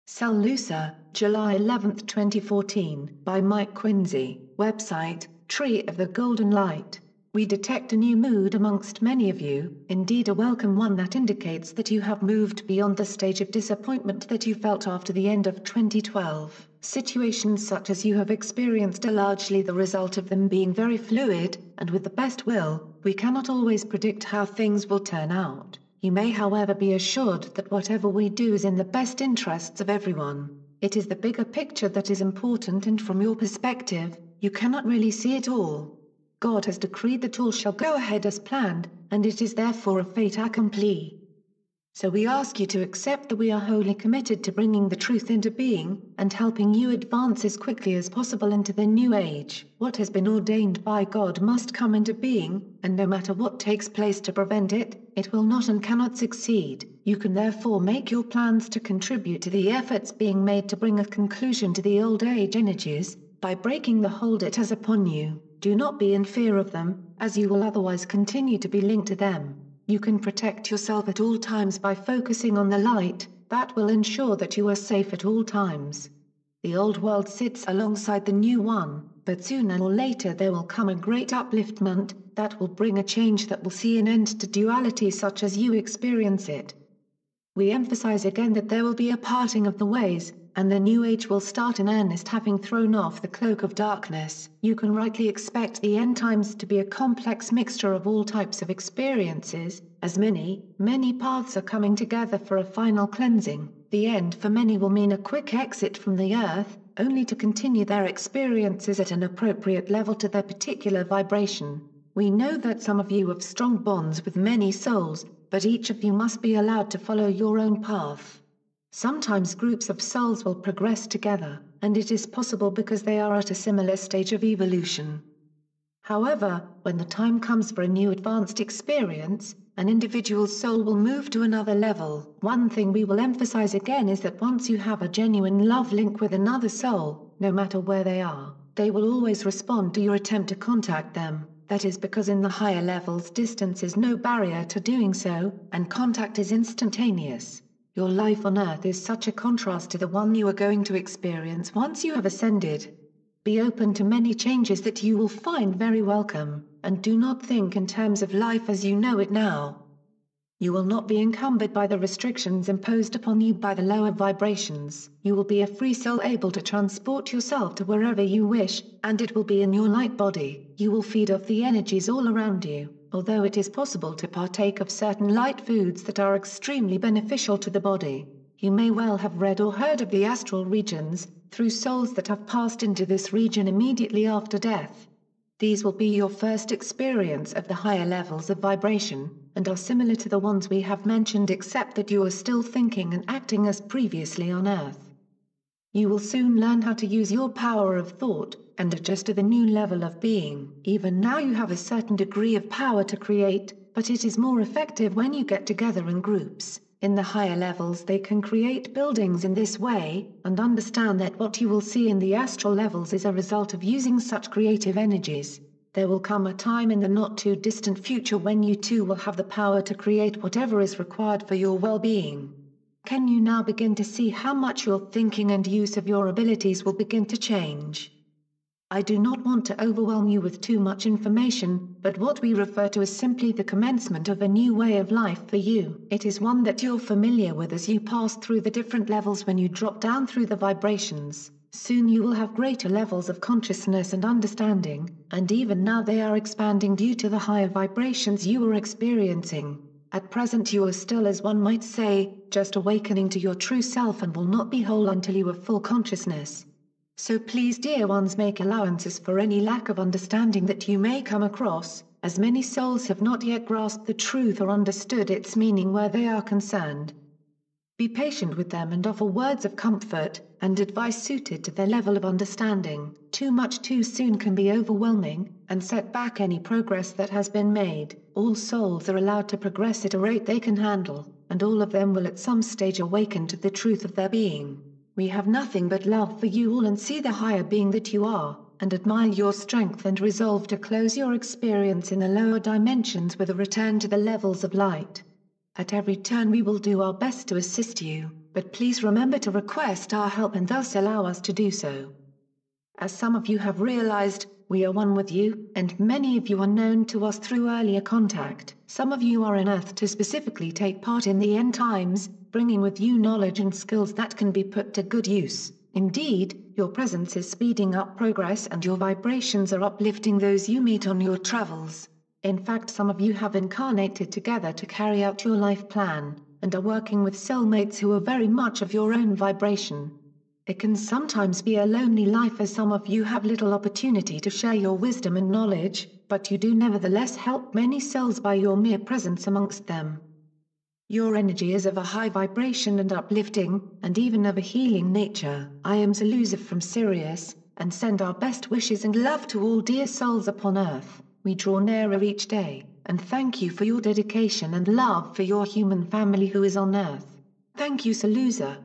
SaLuSa, July 11, 2014, by Mike Quincy. Website, Tree of the Golden Light. We detect a new mood amongst many of you, indeed a welcome one that indicates that you have moved beyond the stage of disappointment that you felt after the end of 2012. Situations such as you have experienced are largely the result of them being very fluid, and with the best will, we cannot always predict how things will turn out. You may however be assured that whatever we do is in the best interests of everyone. It is the bigger picture that is important, and from your perspective, you cannot really see it all. God has decreed that all shall go ahead as planned, and it is therefore a fait accompli. So we ask you to accept that we are wholly committed to bringing the truth into being, and helping you advance as quickly as possible into the new age. What has been ordained by God must come into being, and no matter what takes place to prevent it, it will not and cannot succeed. You can therefore make your plans to contribute to the efforts being made to bring a conclusion to the old age energies, by breaking the hold it has upon you. Do not be in fear of them, as you will otherwise continue to be linked to them. You can protect yourself at all times by focusing on the light, that will ensure that you are safe at all times. The old world sits alongside the new one, but sooner or later there will come a great upliftment, that will bring a change that will see an end to duality such as you experience it. We emphasize again that there will be a parting of the ways, and the new age will start in earnest, having thrown off the cloak of darkness. You can rightly expect the end times to be a complex mixture of all types of experiences, as many paths are coming together for a final cleansing. The end for many will mean a quick exit from the earth, only to continue their experiences at an appropriate level to their particular vibration. We know that some of you have strong bonds with many souls, but each of you must be allowed to follow your own path. Sometimes groups of souls will progress together, and it is possible because they are at a similar stage of evolution. However, when the time comes for a new advanced experience, an individual soul will move to another level. One thing we will emphasize again is that once you have a genuine love link with another soul, no matter where they are, they will always respond to your attempt to contact them. That is because in the higher levels distance is no barrier to doing so, and contact is instantaneous. Your life on Earth is such a contrast to the one you are going to experience once you have ascended. Be open to many changes that you will find very welcome, and do not think in terms of life as you know it now. You will not be encumbered by the restrictions imposed upon you by the lower vibrations. You will be a free soul able to transport yourself to wherever you wish, and it will be in your light body. You will feed off the energies all around you. Although it is possible to partake of certain light foods that are extremely beneficial to the body, you may well have read or heard of the astral regions, through souls that have passed into this region immediately after death. These will be your first experience of the higher levels of vibration, and are similar to the ones we have mentioned except that you are still thinking and acting as previously on Earth. You will soon learn how to use your power of thought, and adjust to the new level of being. Even now you have a certain degree of power to create, but it is more effective when you get together in groups. In the higher levels they can create buildings in this way, and understand that what you will see in the astral levels is a result of using such creative energies. There will come a time in the not too distant future when you too will have the power to create whatever is required for your well-being. Can you now begin to see how much your thinking and use of your abilities will begin to change? I do not want to overwhelm you with too much information, but what we refer to as simply the commencement of a new way of life for you. It is one that you're familiar with as you pass through the different levels when you drop down through the vibrations. Soon you will have greater levels of consciousness and understanding, and even now they are expanding due to the higher vibrations you are experiencing. At present you are still, as one might say, just awakening to your true self and will not be whole until you have full consciousness. So please, dear ones, make allowances for any lack of understanding that you may come across, as many souls have not yet grasped the truth or understood its meaning where they are concerned. Be patient with them and offer words of comfort and advice suited to their level of understanding. Too much too soon can be overwhelming, and set back any progress that has been made. All souls are allowed to progress at a rate they can handle, and all of them will at some stage awaken to the truth of their being. We have nothing but love for you all and see the higher being that you are, and admire your strength and resolve to close your experience in the lower dimensions with a return to the levels of light. At every turn we will do our best to assist you, but please remember to request our help and thus allow us to do so. As some of you have realized, we are one with you, and many of you are known to us through earlier contact. Some of you are on Earth to specifically take part in the end times, bringing with you knowledge and skills that can be put to good use. Indeed, your presence is speeding up progress and your vibrations are uplifting those you meet on your travels. In fact, some of you have incarnated together to carry out your life plan, and are working with soulmates who are very much of your own vibration. It can sometimes be a lonely life as some of you have little opportunity to share your wisdom and knowledge, but you do nevertheless help many souls by your mere presence amongst them. Your energy is of a high vibration and uplifting, and even of a healing nature. I am SaLuSa from Sirius, and send our best wishes and love to all dear souls upon Earth. We draw nearer each day, and thank you for your dedication and love for your human family who is on Earth. Thank you SaLuSa.